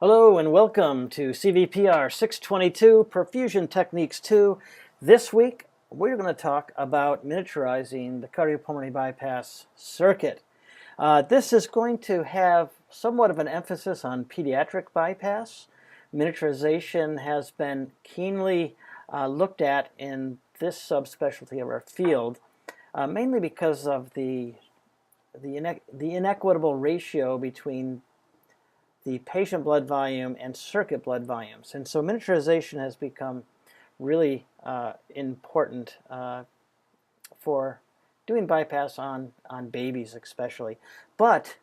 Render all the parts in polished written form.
Hello and welcome to CVPR 622 Perfusion Techniques 2. This week we're going to talk about miniaturizing the cardiopulmonary bypass circuit. This is going to have somewhat of an emphasis on pediatric bypass. Miniaturization has been keenly looked at in this subspecialty of our field, mainly because of the inequitable ratio between the patient blood volume and circuit blood volumes. And so miniaturization has become really important for doing bypass on babies especially. But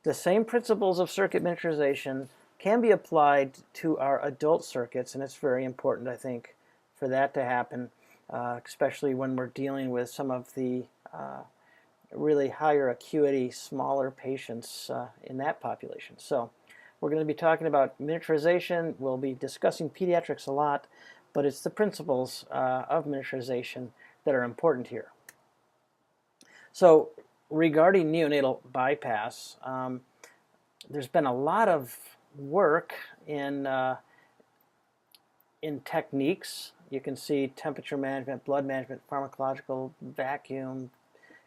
the same principles of circuit miniaturization can be applied to our adult circuits, and it's very important, I think, for that to happen, especially when we're dealing with some of the really higher acuity, smaller patients in that population. So we're going to be talking about miniaturization. We'll be discussing pediatrics a lot, but it's the principles of miniaturization that are important here. So regarding neonatal bypass, there's been a lot of work in techniques. You can see temperature management, blood management, pharmacological, vacuum,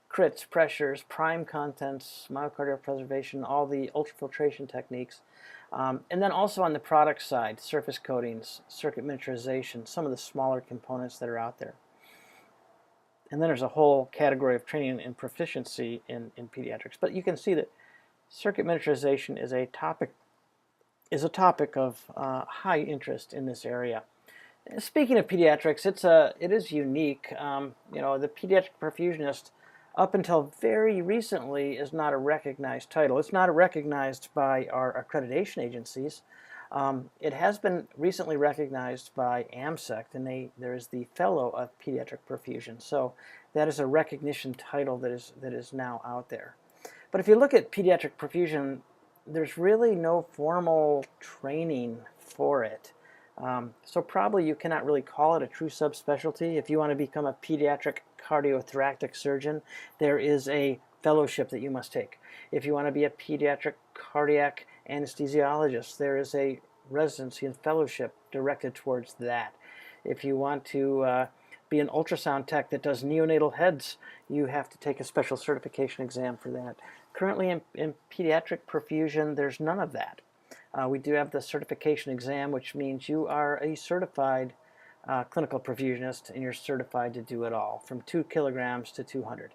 crits, pressures, prime contents, myocardial preservation, all the ultrafiltration techniques. And then also on the product side, surface coatings, circuit miniaturization, some of the smaller components that are out there. And then there's a whole category of training and proficiency in pediatrics. But you can see that circuit miniaturization is a topic of high interest in this area. Speaking of pediatrics, it is unique. The pediatric perfusionist, up until very recently, is not a recognized title. It's not recognized by our accreditation agencies. It has been recently recognized by AMSECT, and there is the Fellow of Pediatric Perfusion. So that is a recognition title that is now out there. But if you look at pediatric perfusion, there's really no formal training for it. So probably you cannot really call it a true subspecialty. If you want to become a pediatric cardiothoracic surgeon, there is a fellowship that you must take. If you want to be a pediatric cardiac anesthesiologist, there is a residency and fellowship directed towards that. If you want to be an ultrasound tech that does neonatal heads, you have to take a special certification exam for that. Currently in pediatric perfusion, there's none of that. We do have the certification exam, which means you are a certified clinical perfusionist, and you're certified to do it all, from 2 kilograms to 200.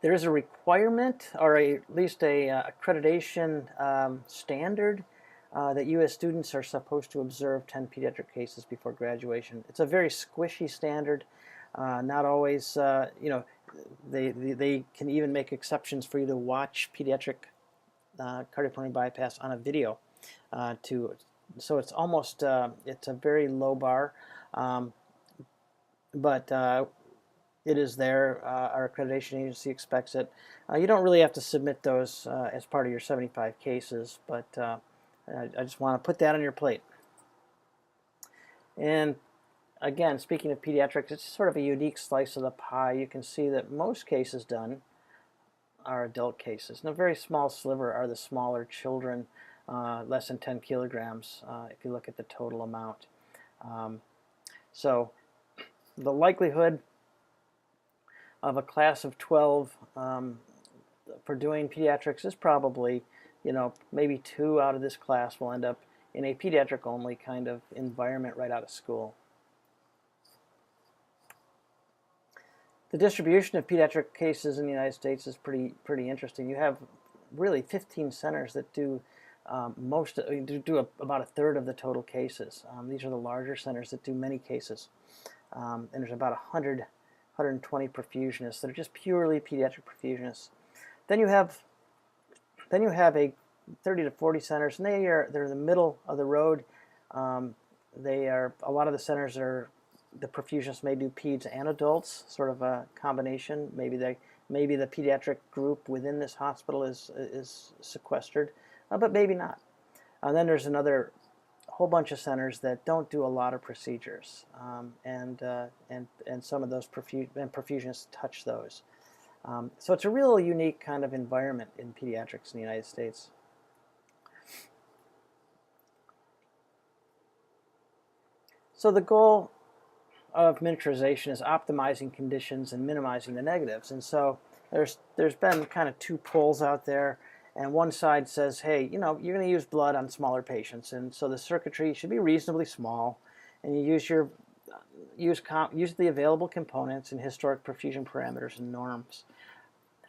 There is a requirement, or at least a accreditation standard, that U.S. students are supposed to observe 10 pediatric cases before graduation. It's a very squishy standard. Not always, they can even make exceptions for you to watch pediatric cardiopulmonary bypass on a video. So it's almost, it's a very low bar, but it is there. Our accreditation agency expects it. You don't really have to submit those as part of your 75 cases, but I just want to put that on your plate. And again, speaking of pediatrics, it's sort of a unique slice of the pie. You can see that most cases done are adult cases, and a very small sliver are the smaller children, less than 10 kilograms if you look at the total amount. So the likelihood of a class of 12 for doing pediatrics is probably, maybe 2 out of this class will end up in a pediatric-only kind of environment right out of school. The distribution of pediatric cases in the United States is pretty interesting. You have really 15 centers that do about a third of the total cases. These are the larger centers that do many cases, and there's about 120 perfusionists that are just purely pediatric perfusionists. Then you have a 30 to 40 centers, and they're in the middle of the road. A lot of the centers are, the perfusionists may do peds and adults, sort of a combination. Maybe the pediatric group within this hospital is sequestered, but maybe not. And then there's another whole bunch of centers that don't do a lot of procedures, and some of those perfusionists touch those. So it's a real unique kind of environment in pediatrics in the United States. So the goal of miniaturization is optimizing conditions and minimizing the negatives. And so there's been kind of two poles out there, and one side says, hey, you know, you're going to use blood on smaller patients, and so the circuitry should be reasonably small, and you use the available components and historic perfusion parameters and norms.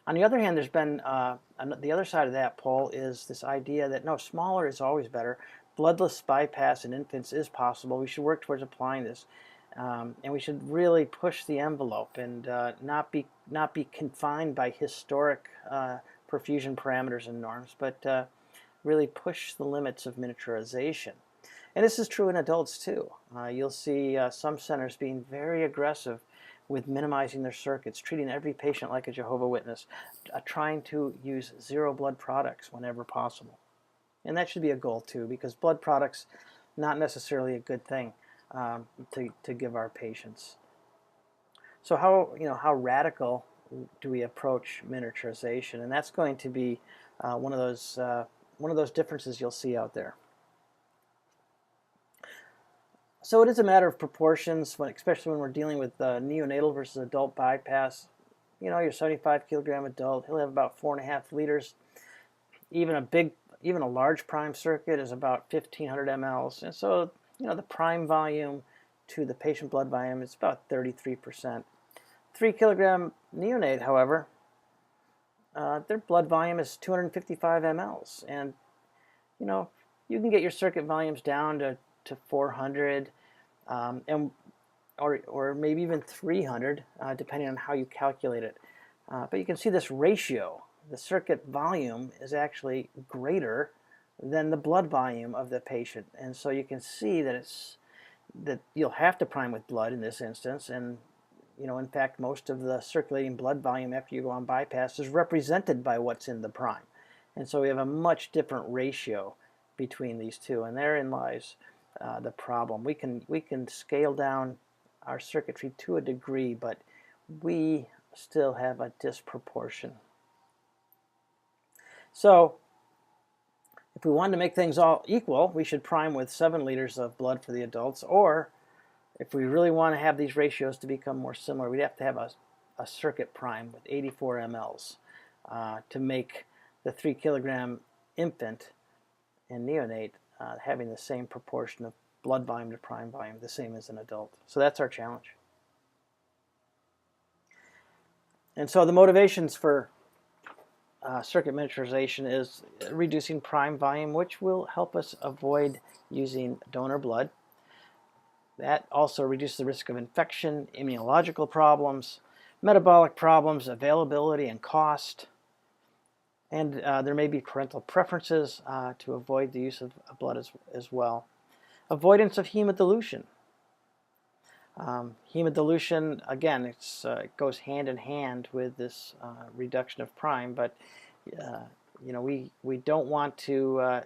On the other hand, there's been the other side of that pole is this idea that no, smaller is always better. Bloodless bypass in infants is possible. We should work towards applying this. And we should really push the envelope and not be confined by historic perfusion parameters and norms, but really push the limits of miniaturization. And this is true in adults too. You'll see some centers being very aggressive with minimizing their circuits, treating every patient like a Jehovah's Witness, trying to use zero blood products whenever possible. And that should be a goal too, because blood products not necessarily a good thing to give our patients. So how radical do we approach miniaturization? And that's going to be one of those differences you'll see out there. So it is a matter of proportions, especially when we're dealing with neonatal versus adult bypass. You know, your 75-kilogram adult, he'll have about 4.5 liters. Even a large prime circuit is about 1,500 mLs, and so you know the prime volume to the patient blood volume is about 33%. 3-kilogram neonate, however, their blood volume is 255 mLs, and you know you can get your circuit volumes down to 400, or maybe even 300, depending on how you calculate it. But you can see this ratio. The circuit volume is actually greater than the blood volume of the patient, and so you can see that you'll have to prime with blood in this instance. And you know, in fact, most of the circulating blood volume after you go on bypass is represented by what's in the prime, and so we have a much different ratio between these two, and therein lies the problem. We can scale down our circuitry to a degree, but we still have a disproportion. So if we wanted to make things all equal, we should prime with 7 liters of blood for the adults, or if we really want to have these ratios to become more similar, we'd have to have a circuit prime with 84 mLs to make the 3-kilogram infant and neonate having the same proportion of blood volume to prime volume, the same as an adult. So that's our challenge. And so the motivations for circuit miniaturization is reducing prime volume, which will help us avoid using donor blood. That also reduces the risk of infection, immunological problems, metabolic problems, availability and cost. And there may be parental preferences to avoid the use of blood as well. Avoidance of hemodilution. Hemodilution, again, it goes hand in hand with this reduction of prime, but you know, we don't want to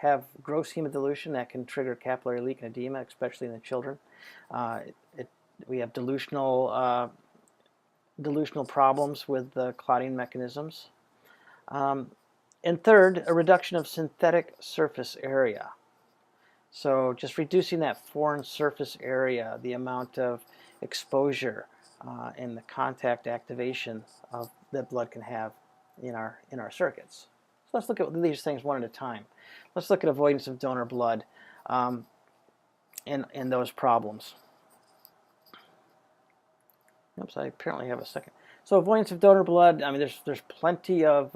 have gross hemodilution that can trigger capillary leak and edema, especially in the children. We have dilutional problems with the clotting mechanisms. And third, a reduction of synthetic surface area. So just reducing that foreign surface area, the amount of exposure and the contact activation that blood can have in our circuits. So let's look at these things one at a time. Let's look at avoidance of donor blood and those problems. Oops, I apparently have a second. So avoidance of donor blood, I mean, there's plenty of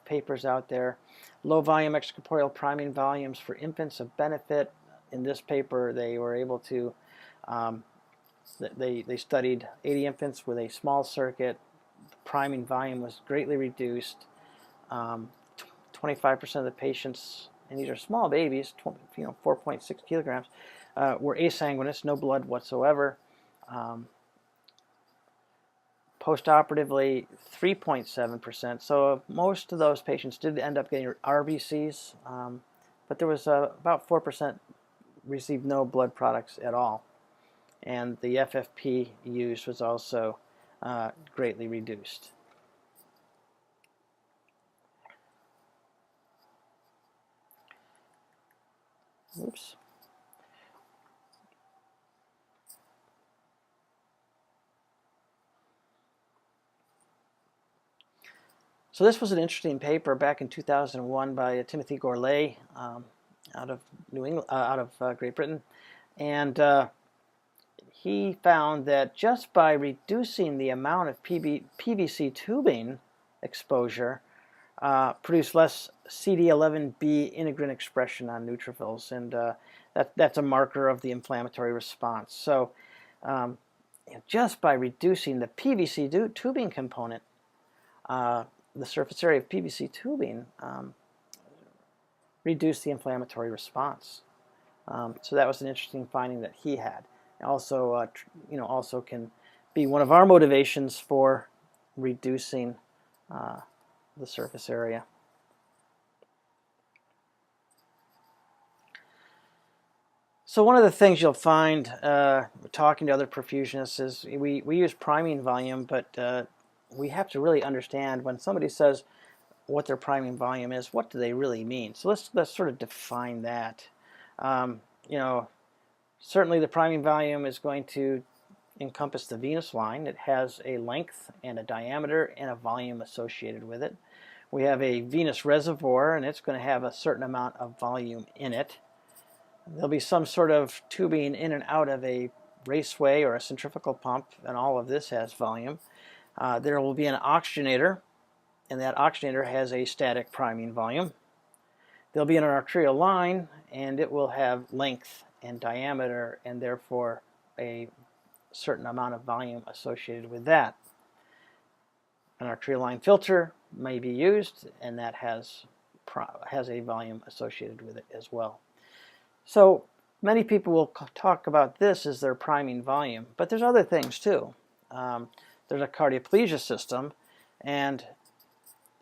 papers out there. Low volume extracorporeal priming volumes for infants of benefit. In this paper, they were able to, they studied 80 infants with a small circuit. The priming volume was greatly reduced. 25% of the patients, and these are small babies, 4.6 kilograms, were asanguineous, no blood whatsoever. Postoperatively, 3.7%. So most of those patients did end up getting RBCs, but there was about 4% received no blood products at all. And the FFP used was also greatly reduced. Oops. So this was an interesting paper back in 2001 by Timothy Gourlay out of Great Britain, and he found that just by reducing the amount of PVC tubing exposure, produced less CD11B integrin expression on neutrophils, and that's a marker of the inflammatory response. So just by reducing the PVC tubing component, the surface area of PVC tubing reduced the inflammatory response. So that was an interesting finding that he had. Also, also can be one of our motivations for reducing the surface area. So one of the things you'll find talking to other perfusionists is we use priming volume, but we have to really understand when somebody says what their priming volume is, what do they really mean? So let's sort of define that. Certainly the priming volume is going to encompass the venous line. It has a length and a diameter and a volume associated with it. We have a venous reservoir, and it's going to have a certain amount of volume in it. There'll be some sort of tubing in and out of a raceway or a centrifugal pump, and all of this has volume. There will be an oxygenator, and that oxygenator has a static priming volume. There'll be an arterial line, and it will have length and diameter, and therefore a certain amount of volume associated with that. An arterial line filter may be used, and that has a volume associated with it as well. So many people will talk about this as their priming volume, but there's other things too. There's a cardioplegia system, and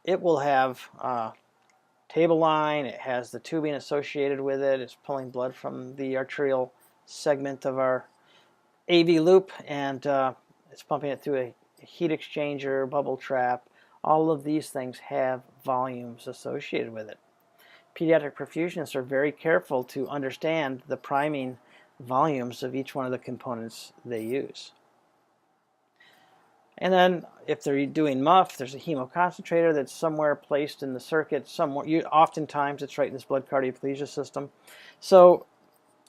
it will have table line. It has the tubing associated with it. It's pulling blood from the arterial segment of our AV loop, and it's pumping it through a heat exchanger, bubble trap. All of these things have volumes associated with it. Pediatric perfusionists are very careful to understand the priming volumes of each one of the components they use. And then if they're doing MUF, there's a hemoconcentrator that's somewhere placed in the circuit. Oftentimes it's right in this blood cardioplegia system. So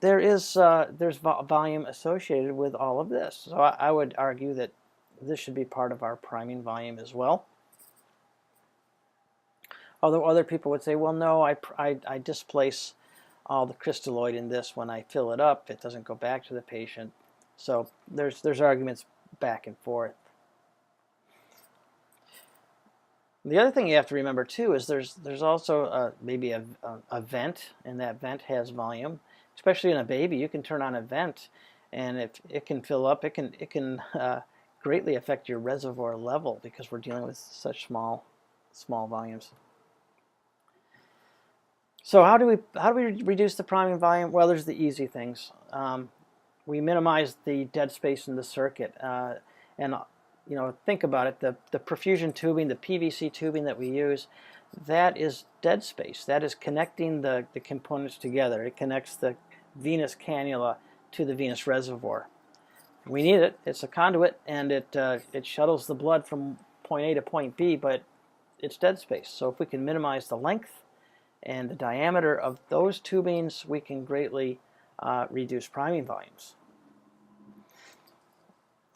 there's volume associated with all of this. So I would argue that this should be part of our priming volume as well. Although other people would say, well, no, I displace all the crystalloid in this when I fill it up. It doesn't go back to the patient. So there's arguments back and forth. The other thing you have to remember too is there's also maybe a vent, and that vent has volume. Especially in a baby, you can turn on a vent, and if it can fill up, it can greatly affect your reservoir level because we're dealing with such small volumes. So how do we reduce the priming volume? Well, there's the easy things. We minimize the dead space in the circuit, and think about it. The perfusion tubing, the PVC tubing that we use, that is dead space. That is connecting the components together. It connects the venous cannula to the venous reservoir. We need it. It's a conduit, and it shuttles the blood from point A to point B, but it's dead space. So if we can minimize the length and the diameter of those tubings, we can greatly reduce priming volumes.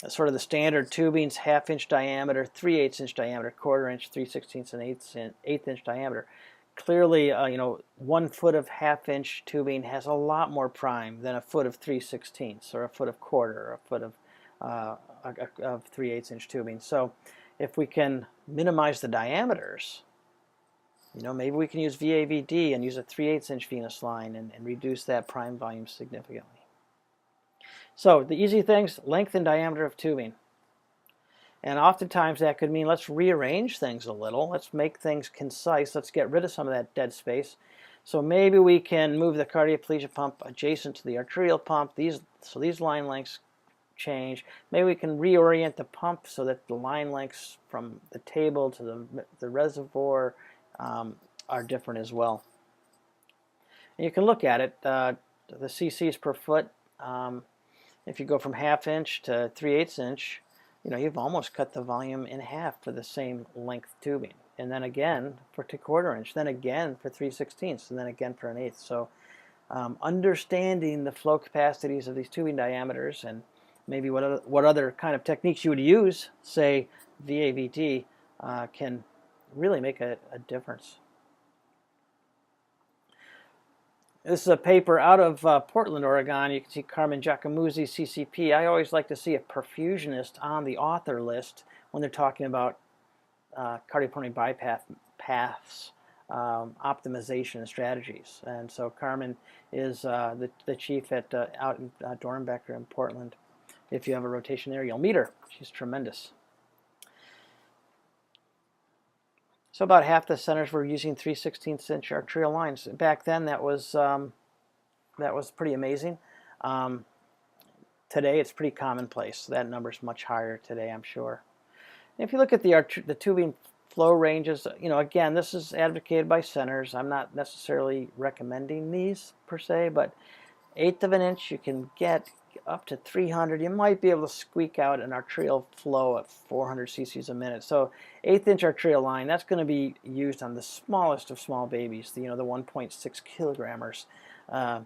Sort of the standard tubings, 1/2 inch diameter, 3/8 inch diameter, 1/4 inch, 3/16 and 1/8 inch diameter. Clearly, 1 foot of 1/2 inch tubing has a lot more prime than a foot of 3/16 or a foot of 1/4 or a foot of 3/8 inch tubing. So if we can minimize the diameters, maybe we can use VAVD and use a 3/8 inch venous line and reduce that prime volume significantly. So the easy things, length and diameter of tubing. And oftentimes that could mean let's rearrange things a little. Let's make things concise. Let's get rid of some of that dead space. So maybe we can move the cardioplegia pump adjacent to the arterial pump. So these line lengths change. Maybe we can reorient the pump so that the line lengths from the table to the reservoir are different as well. And you can look at it. The cc's per foot. If you go from 1/2 inch to 3/8 inch, you've almost cut the volume in half for the same length tubing. and then again for 2/4 inch, then again for 3/16, and then again for 1/8. So understanding the flow capacities of these tubing diameters and maybe what other kind of techniques you would use, say VAVT, can really make a difference. This is a paper out of Portland, Oregon. You can see Carmen Giacomuzzi, CCP. I always like to see a perfusionist on the author list when they're talking about cardiopulmonary bypass paths, optimization strategies. And so Carmen is the chief at out in Dornbecker in Portland. If you have a rotation there, you'll meet her. She's tremendous. So about half the centers were using 3/16 inch arterial lines. Back then, that was pretty amazing. Today, it's pretty commonplace. That number's much higher today, I'm sure. And if you look at the tubing flow ranges, again, this is advocated by centers. I'm not necessarily recommending these per se, but 1/8 of an inch, you can get up to 300. You might be able to squeak out an arterial flow at 400 cc's a minute. So 1/8 inch arterial line, that's going to be used on the smallest of small babies, the 1.6 kilogrammers, the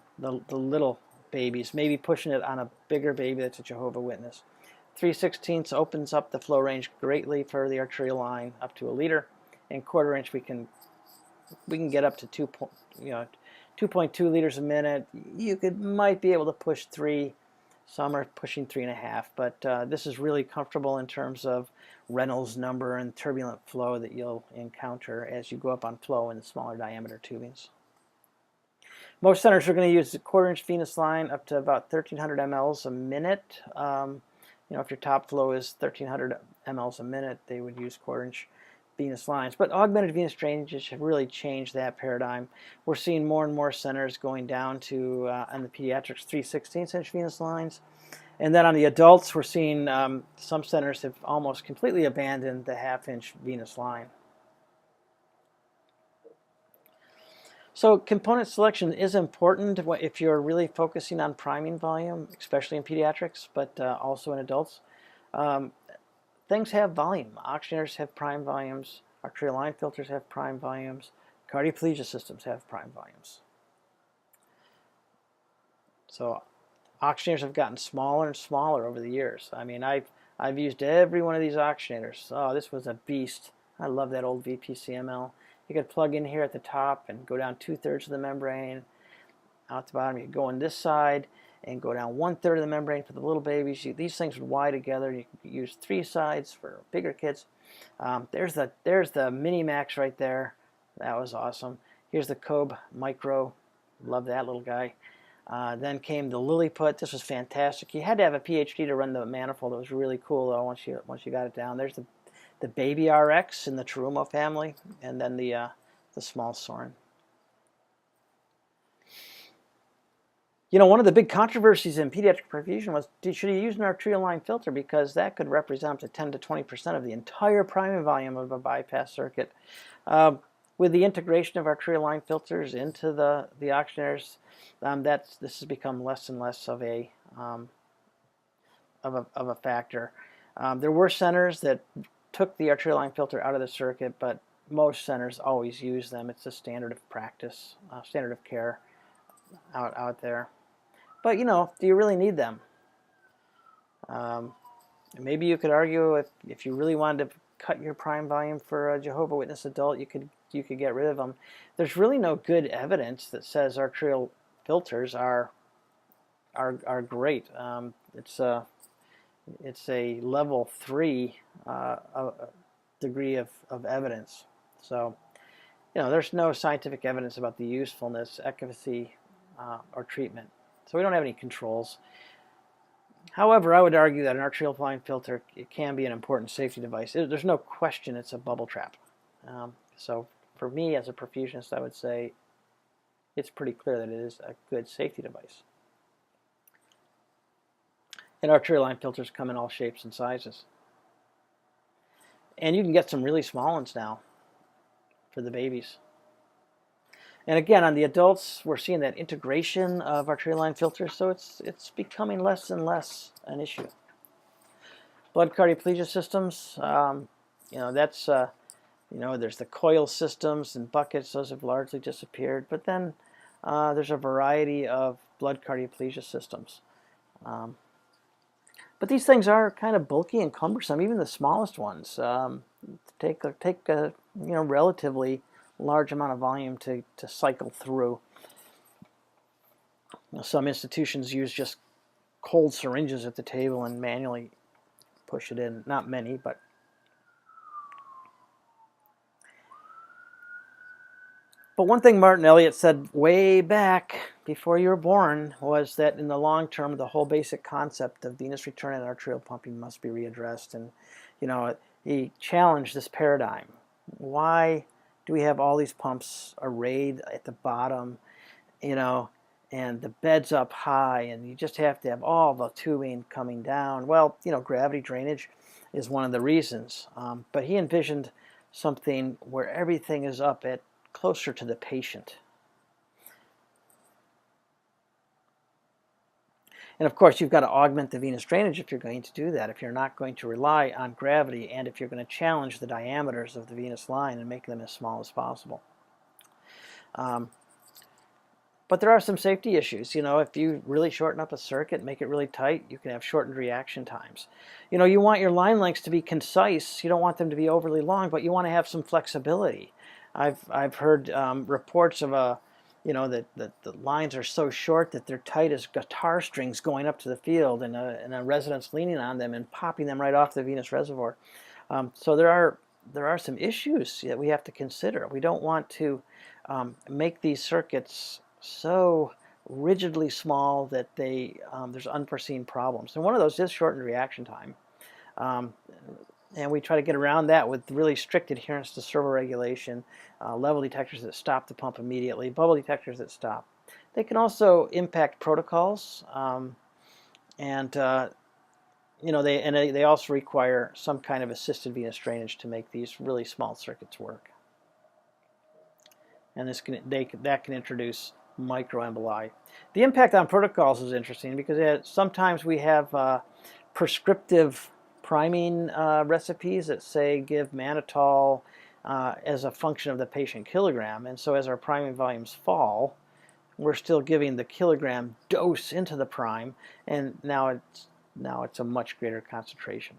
little babies, maybe pushing it on a bigger baby that's a Jehovah's Witness. 3/16 opens up the flow range greatly for the arterial line up to 1 liter, and 1/4 inch we can get up to 2.2 liters a minute. You might be able to push 3. Some are pushing 3.5, but this is really comfortable in terms of Reynolds number and turbulent flow that you'll encounter as you go up on flow in the smaller diameter tubings. Most centers are going to use the 1/4 inch venous line up to about 1,300 mLs a minute. If your top flow is 1,300 mLs a minute, they would use 1/4 inch venous lines. But augmented venous drainages have really changed that paradigm. We're seeing more and more centers going down to, on the pediatrics, 3/16 inch venous lines. And then on the adults, we're seeing some centers have almost completely abandoned the 1/2 inch venous line. So component selection is important if you're really focusing on priming volume, especially in pediatrics, but also in adults. Things have volume. Oxygenators have prime volumes. Arterial line filters have prime volumes. Cardioplegia systems have prime volumes. So oxygenators have gotten smaller and smaller over the years. I mean, I've used every one of these oxygenators. Oh, this was a beast. I love that old VPCML. You could plug in here at the top and go down 2/3 of the membrane. Out the bottom, you could go on this side and go down 1/3 of the membrane for the little babies. These things would wide together. You could use 3 sides for bigger kids. There's the Minimax right there. That was awesome. Here's the Kobe Micro. Love that little guy. Then came the Lilliput. This was fantastic. You had to have a PhD to run the manifold. It was really cool though once you got it down. There's the Baby RX in the Terumo family, and then the small Sorin. One of the big controversies in pediatric perfusion was, should you use an arterial line filter, because that could represent up to 10 to 20% of the entire priming volume of a bypass circuit. With the integration of arterial line filters into the oxygenators, this has become less and less of a factor. There were centers that took the arterial line filter out of the circuit, but most centers always use them. It's a standard of practice, standard of care out there. But do you really need them? Maybe you could argue if you really wanted to cut your prime volume for a Jehovah's Witness adult, you could get rid of them. There's really no good evidence that says arterial filters are great. It's a level 3 degree of evidence. So there's no scientific evidence about the usefulness, efficacy, or treatment. So we don't have any controls. However, I would argue that an arterial line filter, it can be an important safety device. There's no question it's a bubble trap. So for me as a perfusionist, I would say it's pretty clear that it is a good safety device. And arterial line filters come in all shapes and sizes. And you can get some really small ones now for the babies. And again, on the adults, we're seeing that integration of arterial line filters, so it's becoming less and less an issue. Blood cardioplegia systems, that's You know, there's the coil systems and buckets; those have largely disappeared. But then there's a variety of blood cardioplasia systems. But these things are kind of bulky and cumbersome, even the smallest ones. Take a relatively large amount of volume to cycle through. You know, some institutions use just cold syringes at the table and manually push it in. Not many, but. But one thing Martin Elliott said way back before you were born was that in the long term, the whole basic concept of venous return and arterial pumping must be readdressed. And, you know, he challenged this paradigm. Why do we have all these pumps arrayed at the bottom, you know, and the bed's up high, and you just have to have all the tubing coming down? Well, you know, gravity drainage is one of the reasons. But he envisioned something where everything is up at closer to the patient. And of course, you've got to augment the venous drainage if you're going to do that, if you're not going to rely on gravity, and if you're going to challenge the diameters of the venous line and make them as small as possible. But there are some safety issues. You know, if you really shorten up a circuit, make it really tight, you can have shortened reaction times. You know, you want your line lengths to be concise. You don't want them to be overly long, but you want to have some flexibility. I've heard reports of that the lines are so short that they're tight as guitar strings going up to the field, and a resident's leaning on them and popping them right off the venous reservoir. So there are some issues that we have to consider. We don't want to make these circuits so rigidly small that there's unforeseen problems. And one of those is shortened reaction time. And we try to get around that with really strict adherence to servo regulation, level detectors that stop the pump immediately, bubble detectors that stop. They can also impact protocols, and they also require some kind of assisted venous drainage to make these really small circuits work. And that can introduce microemboli. The impact on protocols is interesting because sometimes we have prescriptive priming recipes that say give mannitol as a function of the patient kilogram, and so as our priming volumes fall, we're still giving the kilogram dose into the prime, and now it's a much greater concentration.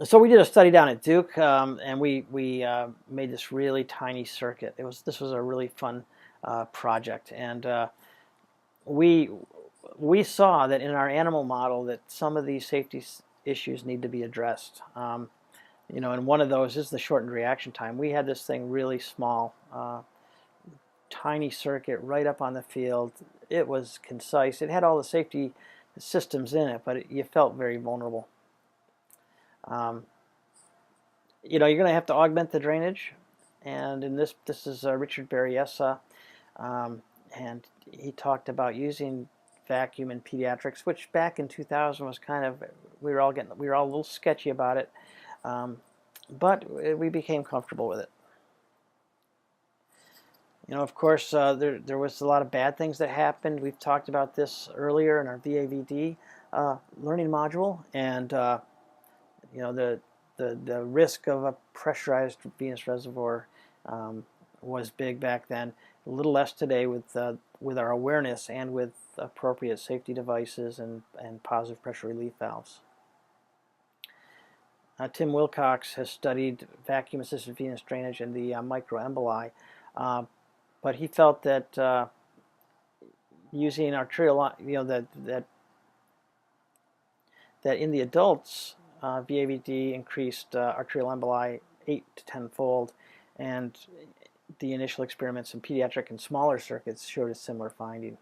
So we did a study down at Duke, and we made this really tiny circuit. This was a really fun project, and we saw that in our animal model that some of these safety issues need to be addressed. And one of those is the shortened reaction time. We had this thing really small, tiny circuit right up on the field. It was concise. It had all the safety systems in it, but you felt very vulnerable. You're going to have to augment the drainage, and in this is Richard Berryessa, and he talked about using vacuum in pediatrics, which back in 2000 was kind of, we were all a little sketchy about it, but we became comfortable with it. Of course, there was a lot of bad things that happened. We've talked about this earlier in our VAVD learning module, and the risk of a pressurized venous reservoir was big back then. A little less today with our awareness and with appropriate safety devices and positive pressure relief valves. Tim Wilcox has studied vacuum-assisted venous drainage and the microemboli, but he felt that using arterial, that in the adults, VAVD increased arterial emboli 8 to 10-fold, and the initial experiments in pediatric and smaller circuits showed a similar finding.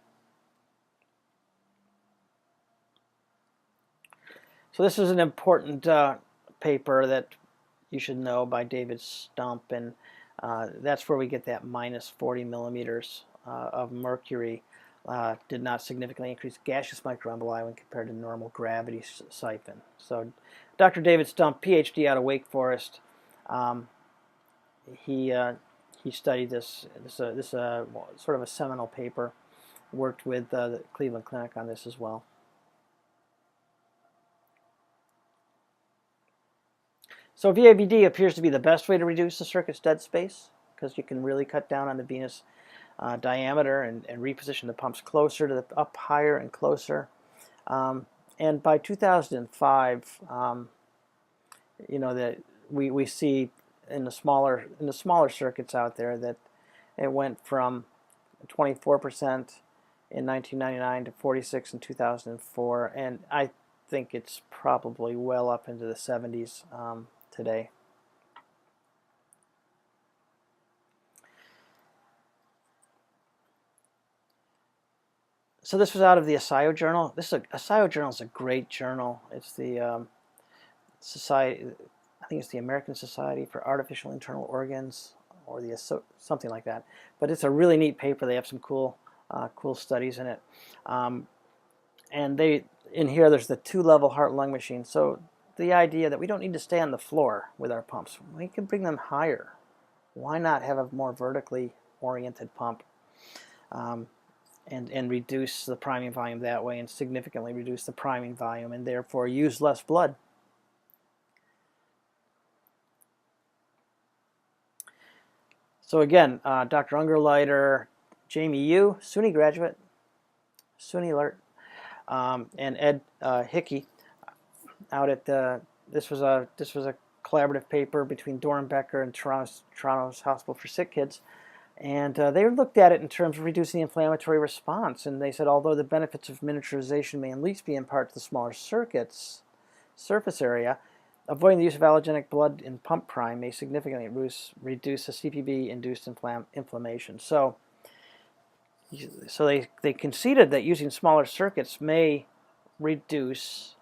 So this is an important paper that you should know by David Stump, and that's where we get that minus 40 millimeters of mercury. Did not significantly increase gaseous microemboli when compared to normal gravity siphon. So Dr. David Stump, PhD out of Wake Forest, he studied this sort of a seminal paper, worked with the Cleveland Clinic on this as well. So VABD appears to be the best way to reduce the circuit's dead space because you can really cut down on the venous diameter and reposition the pumps closer to the up higher and closer. And by 2005, that we see in the smaller circuits out there that it went from 24% in 1999 to 46 in 2004, and I think it's probably well up into the 70s today. So this was out of the ASIO journal. ASIO journal is a great journal. It's the society, I think it's the American Society for Artificial Internal Organs, or the something like that. But it's a really neat paper. They have some cool studies in it. And in here there's the 2-level heart-lung machine. So the idea that we don't need to stay on the floor with our pumps. We can bring them higher. Why not have a more vertically oriented pump? And reduce the priming volume that way, and significantly reduce the priming volume, and therefore use less blood. So again, Dr. Ungerleider, Jamie Yu, SUNY graduate, SUNY alert, and Ed Hickey out at this was a collaborative paper between Dorenbecker and Toronto's Hospital for Sick Kids. And they looked at it in terms of reducing the inflammatory response, and they said although the benefits of miniaturization may at least be in part to the smaller circuit's surface area, avoiding the use of allogenic blood in pump prime may significantly reduce the CPB-induced inflammation. So they conceded that using smaller circuits may reduce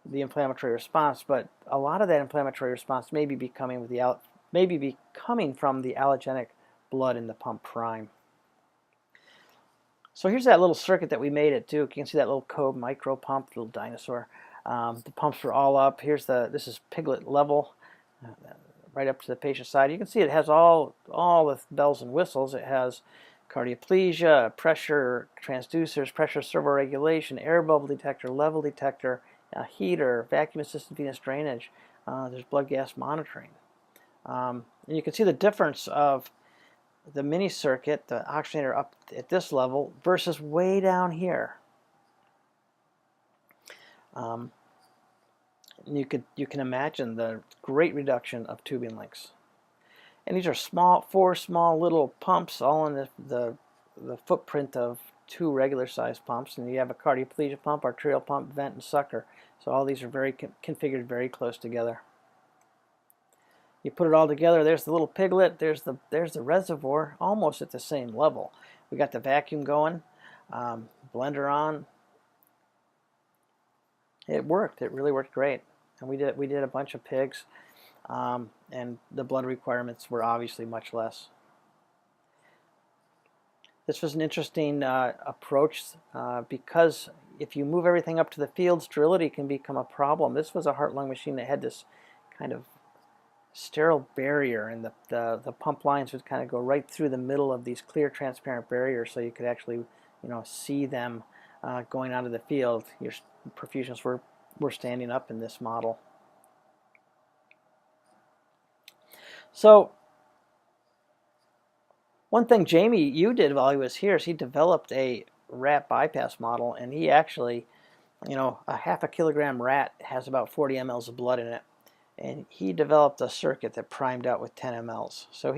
the inflammatory response, but a lot of that inflammatory response may be coming from the allogenic blood in the pump prime. So here's that little circuit that we made at Duke. You can see that little Kobe micro pump, little dinosaur. The pumps are all up. This is piglet level, right up to the patient side. You can see it has all the bells and whistles. It has cardioplegia, pressure transducers, pressure servo regulation, air bubble detector, level detector, a heater, vacuum-assisted venous drainage. There's blood gas monitoring. And you can see the difference of the mini circuit, the oxygenator up at this level versus way down here. You can imagine the great reduction of tubing lengths. And these are four small little pumps, all in the footprint of 2 regular sized pumps. And you have a cardioplegia pump, arterial pump, vent, and sucker. So all these are very configured very close together. You put it all together, there's the little piglet, there's the reservoir, almost at the same level. We got the vacuum going, blender on. It worked. It really worked great. And we did a bunch of pigs, and the blood requirements were obviously much less. This was an interesting approach because if you move everything up to the field, sterility can become a problem. This was a heart-lung machine that had this kind of sterile barrier, and the pump lines would kind of go right through the middle of these clear transparent barriers, so you could actually see them going out of the field. Your perfusionists were standing up in this model. So one thing Jamie Yu did while he was here is he developed a rat bypass model, and he actually, a half a kilogram rat has about 40 mLs of blood in it. And he developed a circuit that primed out with 10 mLs. So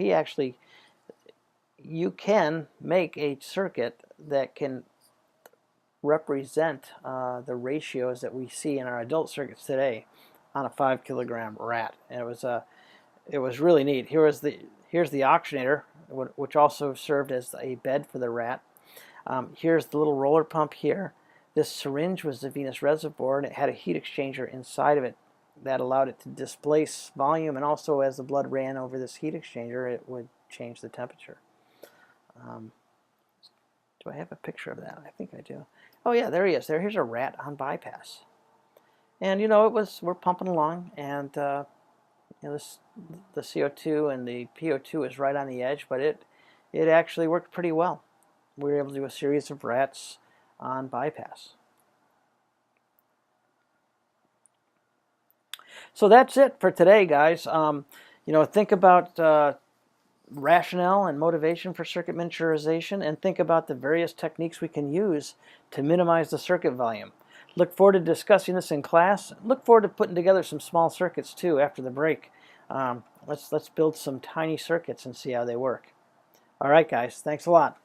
you can make a circuit that can represent the ratios that we see in our adult circuits today on a 5 kilogram rat. And it was really neat. Here's the oxygenator, which also served as a bed for the rat. Here's the little roller pump here. This syringe was the venous reservoir, and it had a heat exchanger inside of it that allowed it to displace volume, and also as the blood ran over this heat exchanger, it would change the temperature. Do I have a picture of that? I think I do. Oh yeah, there he is. Here's a rat on bypass. And we're pumping along, and the CO2 and the PO2 is right on the edge, but it actually worked pretty well. We were able to do a series of rats on bypass. So that's it for today, guys. Think about rationale and motivation for circuit miniaturization, and think about the various techniques we can use to minimize the circuit volume. Look forward to discussing this in class. Look forward to putting together some small circuits too after the break. Let's build some tiny circuits and see how they work. All right, guys. Thanks a lot.